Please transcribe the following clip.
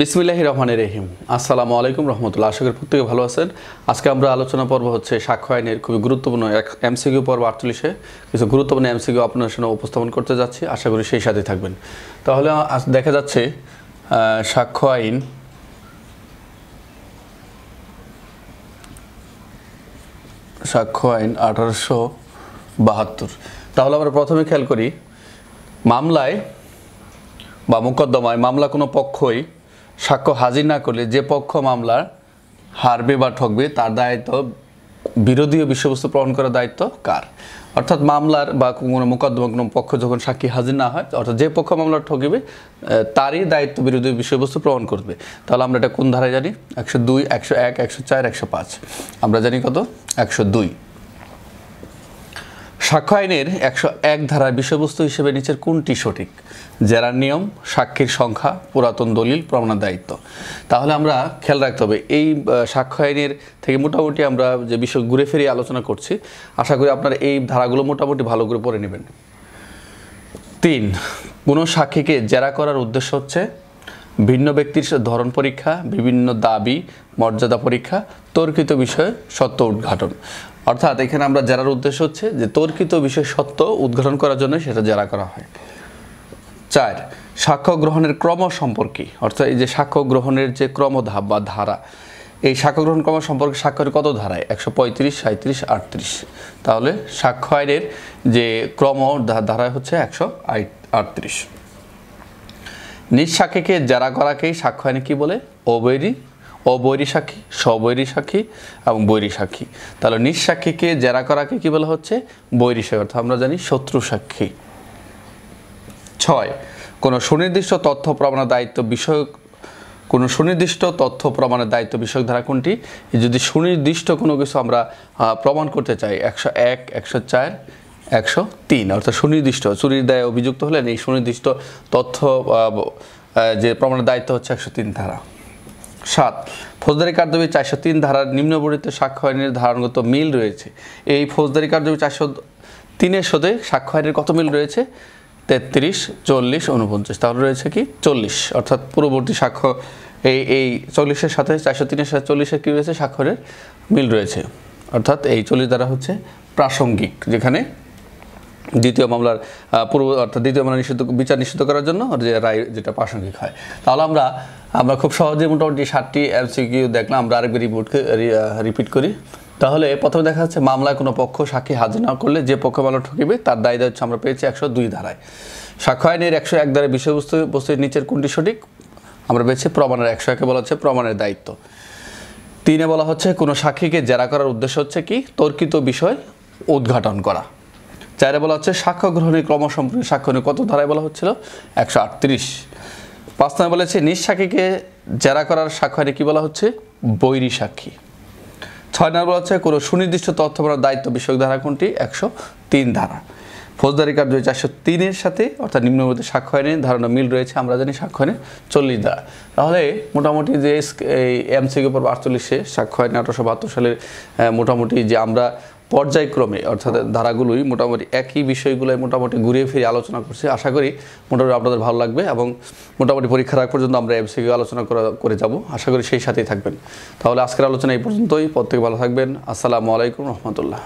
বিসমিল্লাহির রহমানির রহিম। আসসালামু আলাইকুম রহমতুল্লাহ। আশা করি প্রত্যেকে ভালো আছেন। আজকে আমরা আলোচনা পর্ব হচ্ছে সাক্ষ্য আইনের খুবই গুরুত্বপূর্ণ MCQ পর্ব 48-এ কিছু গুরুত্বপূর্ণ MCQ আপনার সামনে উপস্থাপন করতে যাচ্ছি। আশা করি সেই সাথে থাকবেন। তাহলে দেখা যাচ্ছে সাক্ষ্য আইন সাক্ষ্য আইন 1872। তাহলে আমরা প্রথমে খেয়াল করি, মামলায় বা মোকদ্দমায় মামলা কোনো পক্ষই সাক্ষ্য হাজির না করলে যে পক্ষ মামলার হারবে বা ঠকবে তার দায়িত্ব বিরোধী বিষয়বস্তু প্রমাণ করার দায়িত্ব কার? অর্থাৎ মামলার বা কোনো মোকদ্দমা কোনো পক্ষ যখন সাক্ষী হাজির না হয়, অর্থাৎ যে পক্ষ মামলার ঠকবে তারই দায়িত্ব বিরোধী বিষয়বস্তু প্রমাণ করবে। তাহলে আমরা এটা কোন ধারায় জানি? 102, 101, 104, 105। আমরা জানি কত? 102। সাক্ষ্য আইনের 101 ধারার বিষয়বস্তু হিসেবে নিচের কোনটি সঠিক? জেরার নিয়ম, সাক্ষীর সংখ্যা, পুরাতন দলিল, প্রমাণের দায়িত্ব। তাহলে আমরা খেয়াল রাখতে হবে, এই সাক্ষ্য আইনের থেকে মোটামুটি আমরা যে বিষয় ঘুরে ফিরিয়ে আলোচনা করছি, আশা করি আপনারা এই ধারাগুলো মোটামুটি ভালো করে পড়ে নেবেন। 3, কোনো সাক্ষীকে জেরা করার উদ্দেশ্য হচ্ছে ভিন্ন ব্যক্তির ধরন পরীক্ষা, বিভিন্ন দাবি মর্যাদা পরীক্ষা, তর্কিত বিষয়ে সত্য উদ্ঘাটন। অর্থাৎ এখানে আমরা জেরার উদ্দেশ্য হচ্ছে যে তর্কিত বিষয় সত্য উদ্ঘাটন করার জন্য সেটা জেরা করা হয়। 4, সাক্ষ্য গ্রহণের ক্রম সম্পর্কে, অর্থাৎ এই যে সাক্ষ্য গ্রহণের যে ক্রমধাপ বা ধারা, এই সাক্ষ্য গ্রহণ ক্রম সম্পর্কে সাক্ষ্যের কত ধারায়? 135, 37, 38। তাহলে সাক্ষ্য আইনের যে ক্রম ধারায় হচ্ছে 138। নিজ সাক্ষীকে জেরা করাকেই সাক্ষ্য আইনে কী বলে? অবৈরী সাক্ষী, স্ববৈরী সাক্ষী এবং বৈরী সাক্ষী। তাহলে নিজ সাক্ষীকে জেরা করাকে কি বলা হচ্ছে? বৈরী সাক্ষী, অর্থাৎ আমরা জানি শত্রু সাক্ষী। 6, কোনো সুনির্দিষ্ট তথ্য প্রমাণের দায়িত্ব বিষয়ক ধারা কোনটি? যদি সুনির্দিষ্ট কোনো কিছু আমরা প্রমাণ করতে চাই, 101, 104, 103, অর্থাৎ সুনির্দিষ্ট চুরির দায়ে অভিযুক্ত হলেন, এই সুনির্দিষ্ট তথ্য যে প্রমাণের দায়িত্ব হচ্ছে 103 ধারা। 7, ফৌজদারি কার্যবিধি 403 ধারার নিম্নবর্ণিত সাক্ষ্য আইনের ধারণগত মিল রয়েছে। এই ফৌজদারি কার্যবিধি 403-এর সাথে সাক্ষ্য আইনের কত মিল রয়েছে? 33, 40, 49। তাহলে রয়েছে কি? 40। অর্থাৎ পূর্ববর্তী সাক্ষ্য এই 40-এর সাথে 403-এর সাথে 40-এর কী রয়েছে? স্বাক্ষরের মিল রয়েছে। অর্থাৎ এই 40 ধারা হচ্ছে প্রাসঙ্গিক, যেখানে দ্বিতীয় মামলার অর্থাৎ দ্বিতীয় মামলা বিচার নিষিদ্ধ করার জন্য যে রায় যেটা প্রাসঙ্গিক হয়। তাহলে আমরা খুব সহজে মোটামুটি 7টি MCQ দেখলাম। আমরা আরেকবার রিপিট করি। তাহলে প্রথমে দেখা যাচ্ছে, মামলায় কোনো পক্ষ সাক্ষী হাজির না করলে যে পক্ষ মামলা ঠকিবে তার দায়িত্ব হচ্ছে আমরা পেয়েছি 102 ধারায়। সাক্ষ্য আইনের 101 ধারায় বিষয়বস্তুর নিচের কোনটি সঠিক? আমরা পেয়েছি প্রমাণের 101-এ বলা হচ্ছে প্রমাণের দায়িত্ব। 3-এ বলা হচ্ছে কোনো সাক্ষীকে জেরা করার উদ্দেশ্য হচ্ছে কি? তর্কিত বিষয় উদ্ঘাটন করা। 4-এ বলা হচ্ছে সাক্ষ্য গ্রহণের ক্রম সম্পর্কে সাক্ষ্য নিয়ে কত ধারায় বলা হচ্ছিল? 138। 5 নম্বরে বলেছে নিজ সাক্ষীকে জেরা করার সাক্ষ্য আইনে কী বলা হচ্ছে? বৈরী সাক্ষী। 6 নম্বর বলা হচ্ছে কোনো সুনির্দিষ্ট তথ্য প্রমাণের দায়িত্ব বিষয়ক ধারা কোনটি? 103 ধারা। ফৌজদারি কার্যবিধি 403-এর সাথে অর্থাৎ নিম্নবর্ণিত সাক্ষ্য আইনের ধারণা মিল রয়েছে, আমরা জানি সাক্ষ্য আইনে 40 ধারা। তাহলে মোটামুটি যে এই MCQ পর্ব 48-এ সাক্ষ্য আইন 1872 সালের মোটামুটি যে আমরা পর্যায়ক্রমে অর্থাৎ ধারাগুলোই মোটামুটি একই বিষয়গুলোই মোটামুটি ঘুরিয়ে ফিরে আলোচনা করছি। আশা করি মোটামুটি আপনাদের ভালো লাগবে এবং মোটামুটি পরীক্ষার আগ পর্যন্ত আমরা MCQ আলোচনা করে যাব। আশা করি সেই সাথেই থাকবেন। তাহলে আজকের আলোচনা এই পর্যন্তই। প্রত্যেকে ভালো থাকবেন। আসসালামু আলাইকুম রহমতুল্লাহ।